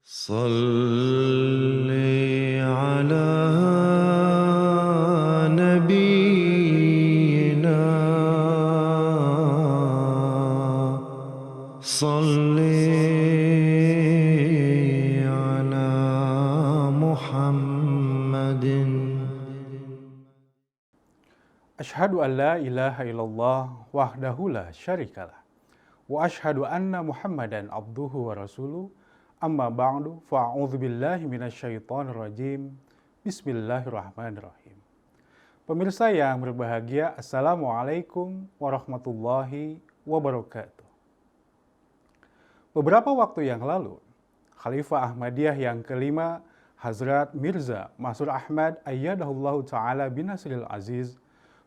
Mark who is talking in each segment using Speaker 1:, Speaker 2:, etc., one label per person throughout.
Speaker 1: صل على نبينا صل على محمد.
Speaker 2: Asyhadu an la ilaha illallah wahdahu la syarikalah. Wa asyhadu anna Muhammadan abduhu wa rasuluh. Amma ba'du fa'a'udzu billahi minasyaitonir rajim. Bismillahirrahmanirrahim. Pemirsa yang berbahagia, Assalamualaikum warahmatullahi wabarakatuh. Beberapa waktu yang lalu, Khalifah Ahmadiyah yang kelima, Hazrat Mirza Masroor Ahmad ayyadahullahu ta'ala binasril aziz,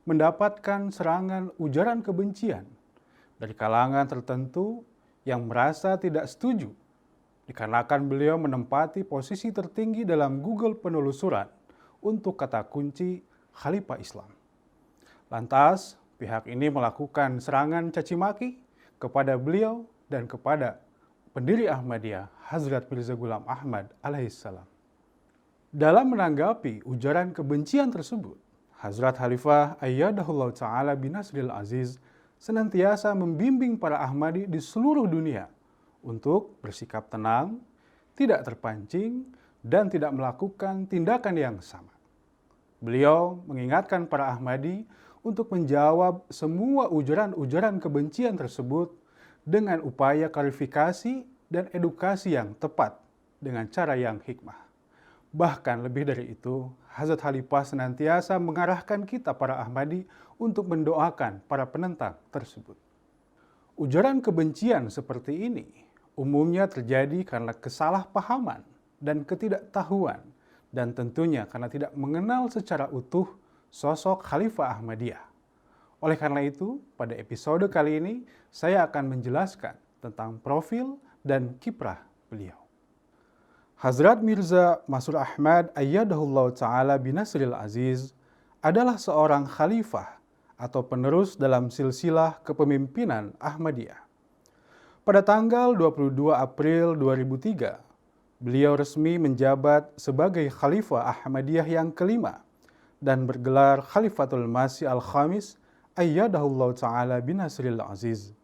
Speaker 2: mendapatkan serangan ujaran kebencian dari kalangan tertentu yang merasa tidak setuju dikarenakan beliau menempati posisi tertinggi dalam Google penelusuran untuk kata kunci Khalifah Islam. Lantas, pihak ini melakukan serangan caci maki kepada beliau dan kepada pendiri Ahmadiyah, Hazrat Mirza Ghulam Ahmad alaihissalam. Dalam menanggapi ujaran kebencian tersebut, Hazrat Khalifah ayyadahullah ta'ala binasril aziz senantiasa membimbing para Ahmadi di seluruh dunia untuk bersikap tenang, tidak terpancing, dan tidak melakukan tindakan yang sama. Beliau mengingatkan para Ahmadi untuk menjawab semua ujaran-ujaran kebencian tersebut dengan upaya klarifikasi dan edukasi yang tepat dengan cara yang hikmah. Bahkan lebih dari itu, Hazrat Khalifah senantiasa mengarahkan kita para Ahmadi untuk mendoakan para penentang tersebut. Ujaran kebencian seperti ini umumnya terjadi karena kesalahpahaman dan ketidaktahuan, dan tentunya karena tidak mengenal secara utuh sosok Khalifah Ahmadiyah. Oleh karena itu, pada episode kali ini saya akan menjelaskan tentang profil dan kiprah beliau. Hazrat Mirza Masroor Ahmad ayyadahullah ta'ala binasril aziz adalah seorang khalifah atau penerus dalam silsilah kepemimpinan Ahmadiyah. Pada tanggal 22 April 2003, beliau resmi menjabat sebagai Khalifah Ahmadiyah yang kelima dan bergelar Khalifatul Masih Al-Khamis ayyadahullah ta'ala binasril aziz.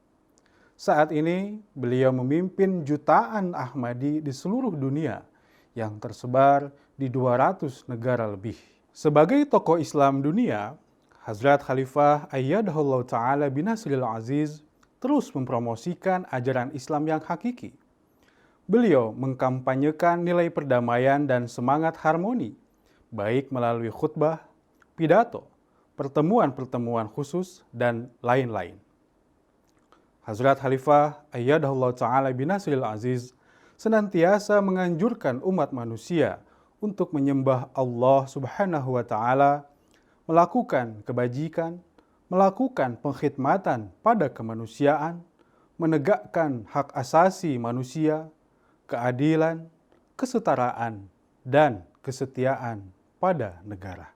Speaker 2: Saat ini, beliau memimpin jutaan Ahmadi di seluruh dunia yang tersebar di 200 negara lebih. Sebagai tokoh Islam dunia, Hazrat Khalifah ayyadahullah ta'ala binasril aziz terus mempromosikan ajaran Islam yang hakiki. Beliau mengkampanyekan nilai perdamaian dan semangat harmoni, baik melalui khutbah, pidato, pertemuan-pertemuan khusus, dan lain-lain. Hazrat Khalifah ayyadahullah ta'ala binasril aziz senantiasa menganjurkan umat manusia untuk menyembah Allah subhanahu wa ta'ala, melakukan kebajikan, melakukan pengkhidmatan pada kemanusiaan, menegakkan hak asasi manusia, keadilan, kesetaraan, dan kesetiaan pada negara.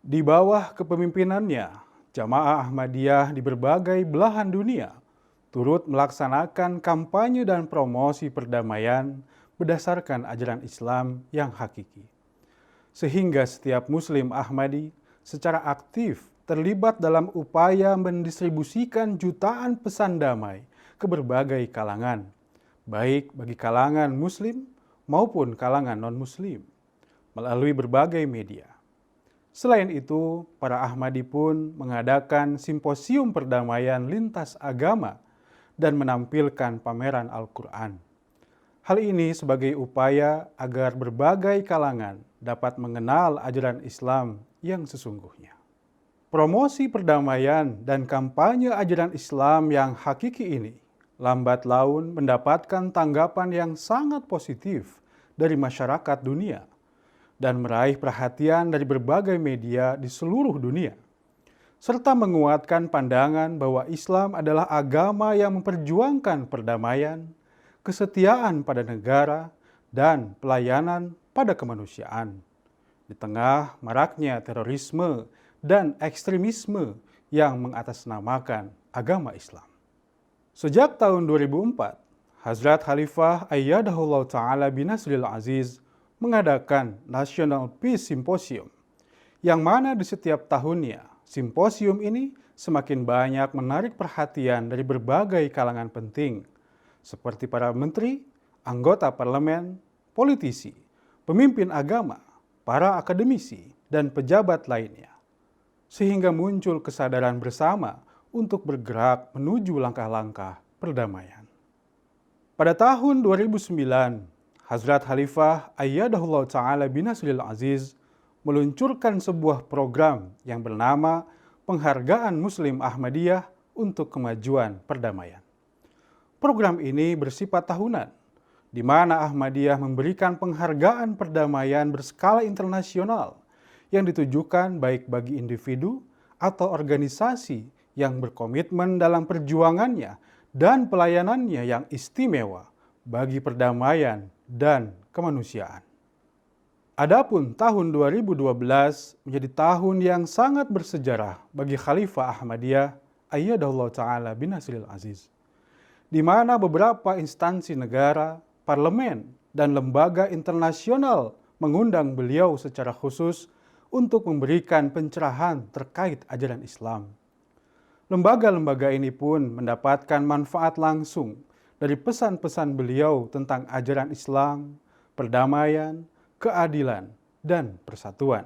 Speaker 2: Di bawah kepemimpinannya, jamaah Ahmadiyah di berbagai belahan dunia turut melaksanakan kampanye dan promosi perdamaian berdasarkan ajaran Islam yang hakiki. Sehingga setiap Muslim Ahmadi secara aktif terlibat dalam upaya mendistribusikan jutaan pesan damai ke berbagai kalangan, baik bagi kalangan Muslim maupun kalangan non-Muslim, melalui berbagai media. Selain itu, para Ahmadi pun mengadakan simposium perdamaian lintas agama dan menampilkan pameran Al-Quran. Hal ini sebagai upaya agar berbagai kalangan dapat mengenal ajaran Islam yang sesungguhnya. Promosi perdamaian dan kampanye ajaran Islam yang hakiki ini lambat laun mendapatkan tanggapan yang sangat positif dari masyarakat dunia dan meraih perhatian dari berbagai media di seluruh dunia, serta menguatkan pandangan bahwa Islam adalah agama yang memperjuangkan perdamaian, kesetiaan pada negara, dan pelayanan pada kemanusiaan. Di tengah maraknya terorisme dan ekstremisme yang mengatasnamakan agama Islam. Sejak tahun 2004, Hazrat Khalifah Ayyadahullah Ta'ala binasril aziz mengadakan National Peace Symposium, yang mana di setiap tahunnya simposium ini semakin banyak menarik perhatian dari berbagai kalangan penting, seperti para menteri, anggota parlemen, politisi, pemimpin agama, para akademisi, dan pejabat lainnya. Sehingga muncul kesadaran bersama untuk bergerak menuju langkah-langkah perdamaian. Pada tahun 2009, Hazrat Khalifah Ayyadahullah Ta'ala binasril aziz meluncurkan sebuah program yang bernama Penghargaan Muslim Ahmadiyah untuk Kemajuan Perdamaian. Program ini bersifat tahunan, di mana Ahmadiyah memberikan penghargaan perdamaian berskala internasional yang ditujukan baik bagi individu atau organisasi yang berkomitmen dalam perjuangannya dan pelayanannya yang istimewa bagi perdamaian dan kemanusiaan. Adapun tahun 2012 menjadi tahun yang sangat bersejarah bagi Khalifah Ahmadiyah Ayyadahullah Ta'ala binasril aziz, di mana beberapa instansi negara, parlemen, dan lembaga internasional mengundang beliau secara khusus untuk memberikan pencerahan terkait ajaran Islam. Lembaga-lembaga ini pun mendapatkan manfaat langsung dari pesan-pesan beliau tentang ajaran Islam, perdamaian, keadilan, dan persatuan.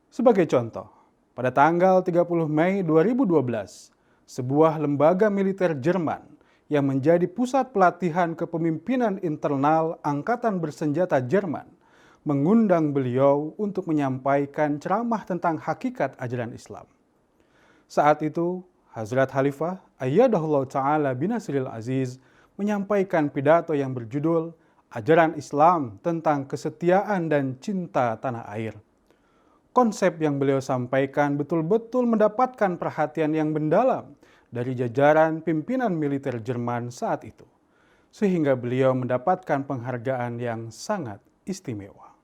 Speaker 2: Sebagai contoh, pada tanggal 30 Mei 2012, sebuah lembaga militer Jerman yang menjadi pusat pelatihan kepemimpinan internal Angkatan Bersenjata Jerman mengundang beliau untuk menyampaikan ceramah tentang hakikat ajaran Islam. Saat itu, Hazrat Khalifah Ayyadahullah Ta'ala binasril aziz menyampaikan pidato yang berjudul Ajaran Islam tentang Kesetiaan dan Cinta Tanah Air. Konsep yang beliau sampaikan betul-betul mendapatkan perhatian yang mendalam dari jajaran pimpinan militer Jerman saat itu, sehingga beliau mendapatkan penghargaan yang sangat istimewa.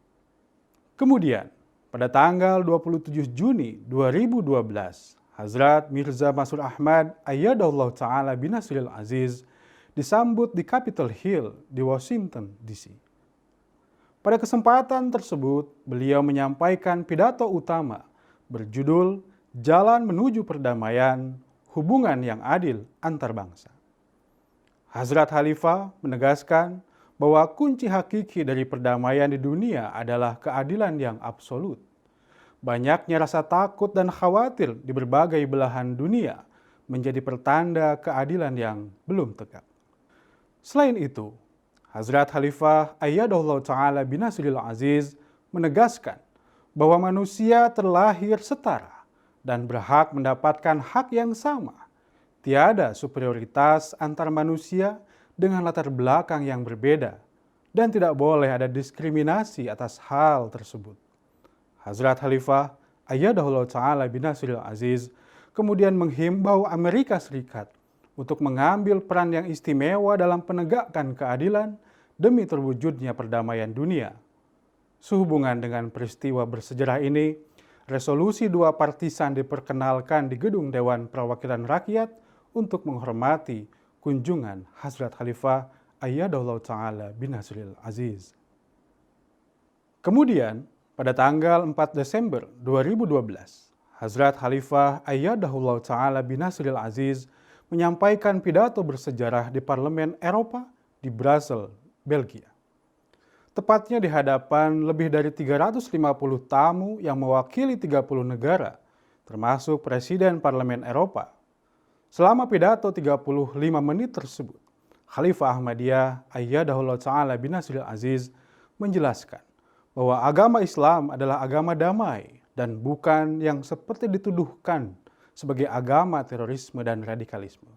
Speaker 2: Kemudian, pada tanggal 27 Juni 2012, Hazrat Mirza Masroor Ahmad Ayyadahullah Ta'ala binasril aziz disambut di Capitol Hill di Washington, D.C. Pada kesempatan tersebut, beliau menyampaikan pidato utama berjudul Jalan Menuju Perdamaian, Hubungan yang Adil Antar Bangsa. Hazrat Khalifah menegaskan bahwa kunci hakiki dari perdamaian di dunia adalah keadilan yang absolut. Banyaknya rasa takut dan khawatir di berbagai belahan dunia menjadi pertanda keadilan yang belum tegak. Selain itu, Hazrat Khalifah Ayyadahullah Ta'ala binasril aziz menegaskan bahwa manusia terlahir setara dan berhak mendapatkan hak yang sama. Tiada superioritas antar manusia dengan latar belakang yang berbeda, dan tidak boleh ada diskriminasi atas hal tersebut. Hazrat Khalifah Ayyadahullah Ta'ala binasril aziz kemudian menghimbau Amerika Serikat untuk mengambil peran yang istimewa dalam penegakkan keadilan demi terwujudnya perdamaian dunia. Sehubungan dengan peristiwa bersejarah ini, resolusi 2 partisan diperkenalkan di Gedung Dewan Perwakilan Rakyat untuk menghormati kunjungan Hazrat Khalifah Ayyadahullah Ta'ala binasril aziz. Kemudian, pada tanggal 4 Desember 2012, Hazrat Khalifah Ayyadahullah Ta'ala binasril aziz menyampaikan pidato bersejarah di Parlemen Eropa di Brussels, Belgia. Tepatnya di hadapan lebih dari 350 tamu yang mewakili 30 negara, termasuk Presiden Parlemen Eropa. Selama pidato 35 menit tersebut, Khalifah Ahmadiyah Ayyadahullah Ta'ala binasril aziz menjelaskan bahwa agama Islam adalah agama damai dan bukan yang seperti dituduhkan sebagai agama terorisme dan radikalisme.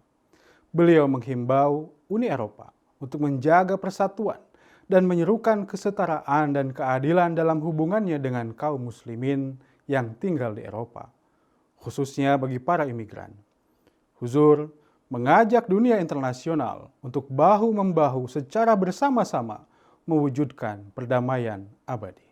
Speaker 2: Beliau menghimbau Uni Eropa untuk menjaga persatuan dan menyerukan kesetaraan dan keadilan dalam hubungannya dengan kaum muslimin yang tinggal di Eropa, khususnya bagi para imigran. Huzur mengajak dunia internasional untuk bahu-membahu secara bersama-sama mewujudkan perdamaian abadi.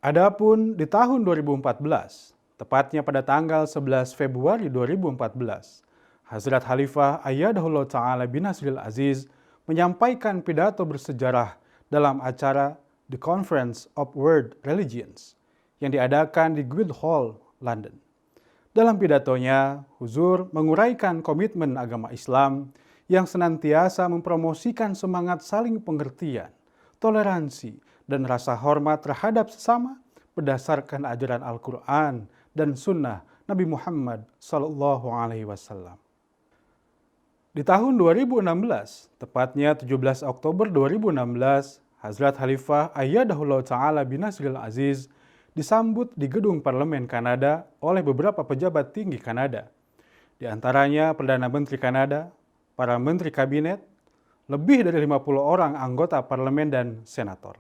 Speaker 2: Adapun di tahun 2014, tepatnya pada tanggal 11 Februari 2014, Hazrat Khalifah Ayyadahullah Ta'ala bin Nasril Aziz menyampaikan pidato bersejarah dalam acara The Conference of World Religions yang diadakan di Guildhall, London. Dalam pidatonya, Huzur menguraikan komitmen agama Islam yang senantiasa mempromosikan semangat saling pengertian, toleransi, dan rasa hormat terhadap sesama berdasarkan ajaran Al-Quran dan Sunnah Nabi Muhammad SAW. Di tahun 2016, tepatnya 17 Oktober 2016, Hazrat Khalifah Ayyadahullah Ta'ala bin Nasril Aziz disambut di gedung parlemen Kanada oleh beberapa pejabat tinggi Kanada. Di antaranya Perdana Menteri Kanada, para menteri kabinet, lebih dari 50 orang anggota parlemen dan senator.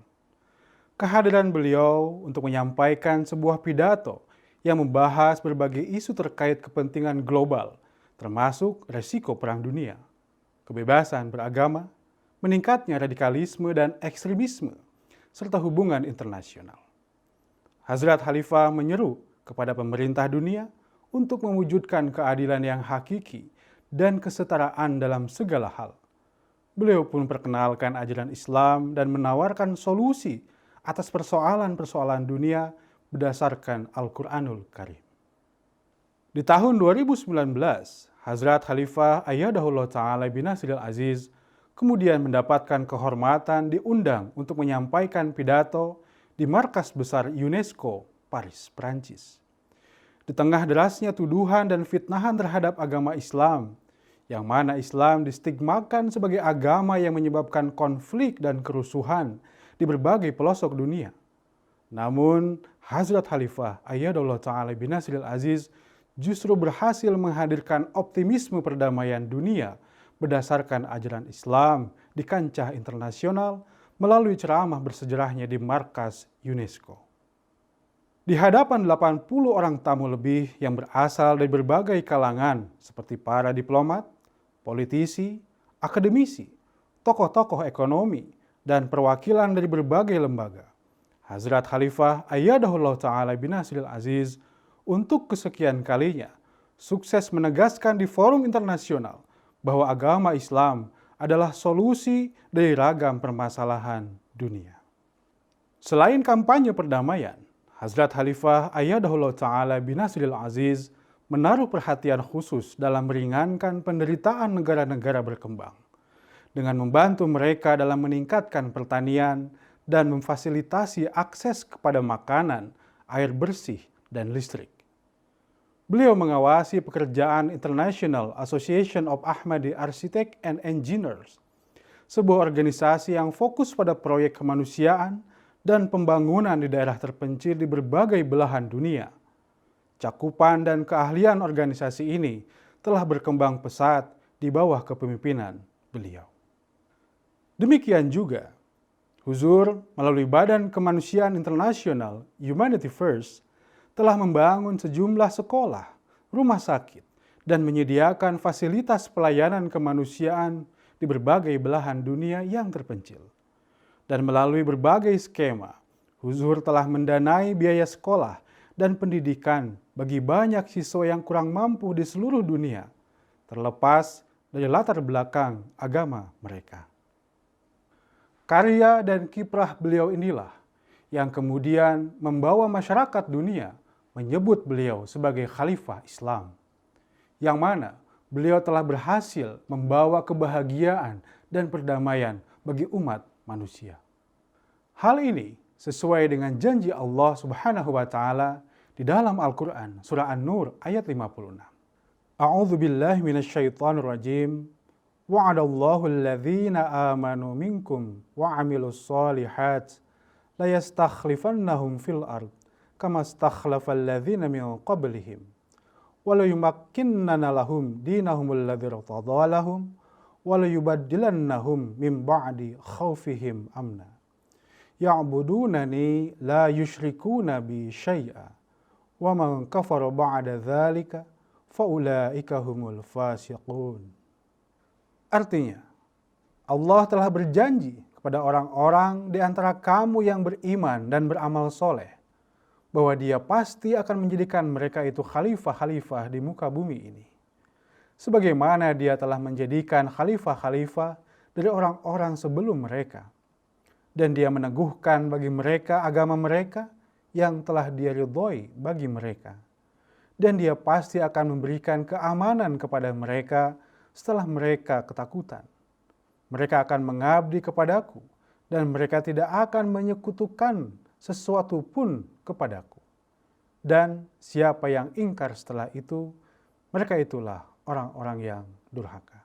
Speaker 2: Kehadiran beliau untuk menyampaikan sebuah pidato yang membahas berbagai isu terkait kepentingan global, termasuk resiko perang dunia, kebebasan beragama, meningkatnya radikalisme dan ekstremisme, serta hubungan internasional. Hazrat Khalifah menyeru kepada pemerintah dunia untuk mewujudkan keadilan yang hakiki dan kesetaraan dalam segala hal. Beliau pun perkenalkan ajaran Islam dan menawarkan solusi atas persoalan-persoalan dunia berdasarkan Al-Quranul Karim. Di tahun 2019, Hazrat Khalifah Ayyadahullah Ta'ala bin Nasril Aziz kemudian mendapatkan kehormatan diundang untuk menyampaikan pidato di markas besar UNESCO, Paris, Prancis. Di tengah derasnya tuduhan dan fitnahan terhadap agama Islam, yang mana Islam distigmakan sebagai agama yang menyebabkan konflik dan kerusuhan di berbagai pelosok dunia. Namun, Hazrat Khalifah Ayyadahullah Ta'ala bin Nasril Aziz justru berhasil menghadirkan optimisme perdamaian dunia berdasarkan ajaran Islam di kancah internasional melalui ceramah bersejarahnya di markas UNESCO. Di hadapan 80 orang tamu lebih yang berasal dari berbagai kalangan seperti para diplomat, politisi, akademisi, tokoh-tokoh ekonomi, dan perwakilan dari berbagai lembaga, Hazrat Khalifah Ayyadahullah Ta'ala bin Nasril Aziz untuk kesekian kalinya sukses menegaskan di forum internasional bahwa agama Islam adalah solusi dari ragam permasalahan dunia. Selain kampanye perdamaian, Hazrat Khalifah Ayyadahullah Ta'ala bin Nasril Aziz menaruh perhatian khusus dalam meringankan penderitaan negara-negara berkembang dengan membantu mereka dalam meningkatkan pertanian dan memfasilitasi akses kepada makanan, air bersih, dan listrik. Beliau mengawasi pekerjaan International Association of Ahmadi Architects and Engineers, sebuah organisasi yang fokus pada proyek kemanusiaan dan pembangunan di daerah terpencil di berbagai belahan dunia. Cakupan dan keahlian organisasi ini telah berkembang pesat di bawah kepemimpinan beliau. Demikian juga, Huzur melalui Badan Kemanusiaan Internasional Humanity First telah membangun sejumlah sekolah, rumah sakit, dan menyediakan fasilitas pelayanan kemanusiaan di berbagai belahan dunia yang terpencil. Dan melalui berbagai skema, Huzur telah mendanai biaya sekolah dan pendidikan bagi banyak siswa yang kurang mampu di seluruh dunia, terlepas dari latar belakang agama mereka. Karya dan kiprah beliau inilah yang kemudian membawa masyarakat dunia menyebut beliau sebagai Khalifah Islam, yang mana beliau telah berhasil membawa kebahagiaan dan perdamaian bagi umat manusia. Hal ini sesuai dengan janji Allah Subhanahu wa Ta'ala di dalam Al-Quran, Surah An-Nur ayat 56. A'udzu billahi minasyaitonir rajim. Wa'adallahu alladhina amanu minkum wa 'amilus shalihat la yastakhlifannahum fil ard kama stakhlafal ladzina min qablihim wa la yumakkinanna lahum dinahum alladzi irtadha lahum wa la yubaddilannahum min ba'di khaufihim amna ya'budunani la yusyrikuna bi syai'a wa man kafara ba'da dzalika fa ulaika humul fasiqun. Artinya, Allah telah berjanji kepada orang-orang di antara kamu yang beriman dan beramal soleh bahwa Dia pasti akan menjadikan mereka itu khalifah-khalifah di muka bumi ini. sebagaimana Dia telah menjadikan khalifah-khalifah dari orang-orang sebelum mereka. Dan Dia meneguhkan bagi mereka agama mereka yang telah Dia ridhoi bagi mereka. Dan Dia pasti akan memberikan keamanan kepada mereka setelah mereka ketakutan. Mereka akan mengabdi kepadaku, dan mereka tidak akan menyekutukan sesuatu pun kepadaku. Dan siapa yang ingkar setelah itu, mereka itulah orang-orang yang durhaka.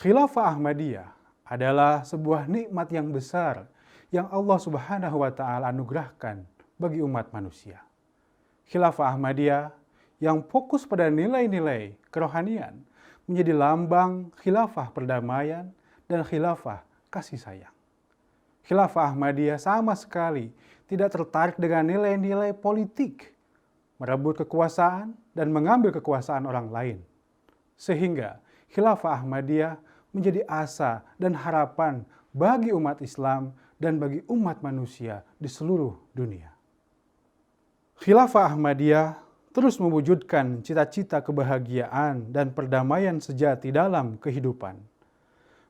Speaker 2: Khilafah Ahmadiyah adalah sebuah nikmat yang besar yang Allah Subhanahu wa Ta'ala anugerahkan bagi umat manusia. Khilafah Ahmadiyah yang fokus pada nilai-nilai kerohanian menjadi lambang khilafah perdamaian dan khilafah kasih sayang. Khilafah Ahmadiyah sama sekali tidak tertarik dengan nilai-nilai politik, merebut kekuasaan dan mengambil kekuasaan orang lain. Sehingga khilafah Ahmadiyah menjadi asa dan harapan bagi umat Islam dan bagi umat manusia di seluruh dunia. Khilafah Ahmadiyah terus mewujudkan cita-cita kebahagiaan dan perdamaian sejati dalam kehidupan,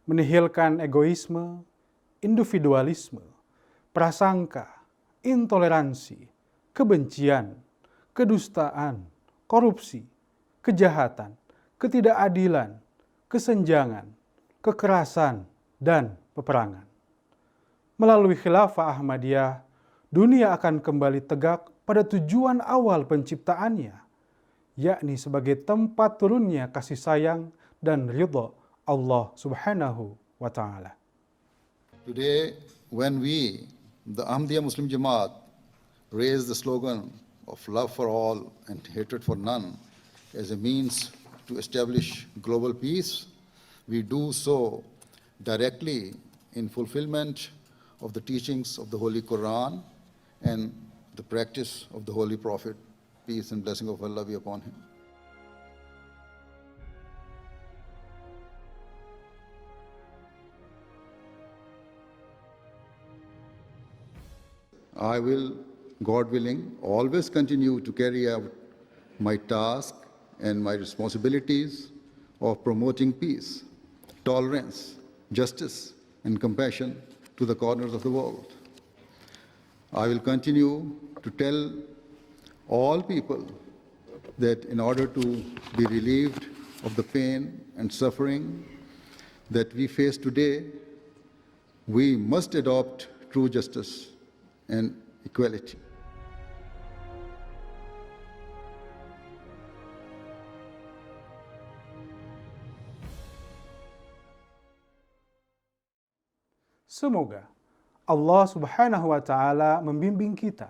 Speaker 2: menihilkan egoisme, individualisme, prasangka, intoleransi, kebencian, kedustaan, korupsi, kejahatan, ketidakadilan, kesenjangan, kekerasan, dan peperangan. Melalui khilafah Ahmadiyah, dunia akan kembali tegak pada tujuan awal penciptaannya, yakni sebagai tempat turunnya kasih sayang dan ridha Allah Subhanahu wa Ta'ala.
Speaker 3: Today, when we, the Ahmadiyya Muslim Jamaat, raise the slogan of love for all and hatred for none as a means to establish global peace, we do so directly in fulfillment of the teachings of the Holy Quran and the practice of the Holy Prophet, peace and blessing of Allah be upon him. I will, God willing, always continue to carry out my task and my responsibilities of promoting peace, tolerance, justice, and compassion to the corners of the world. I will continue to tell all people that in order to be relieved of the pain and suffering that we face today, we must adopt true justice and equality.
Speaker 2: Semoga Allah Subhanahu wa Ta'ala membimbing kita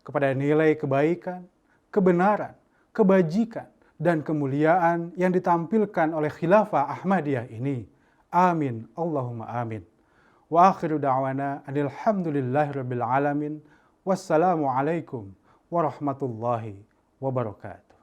Speaker 2: kepada nilai kebaikan, kebenaran, kebajikan, dan kemuliaan yang ditampilkan oleh khilafah Ahmadiyah ini. Amin. Allahumma amin. Wa akhiru da'wana alhamdulillahirabbil alamin. Wassalamualaikum warahmatullahi wabarakatuh.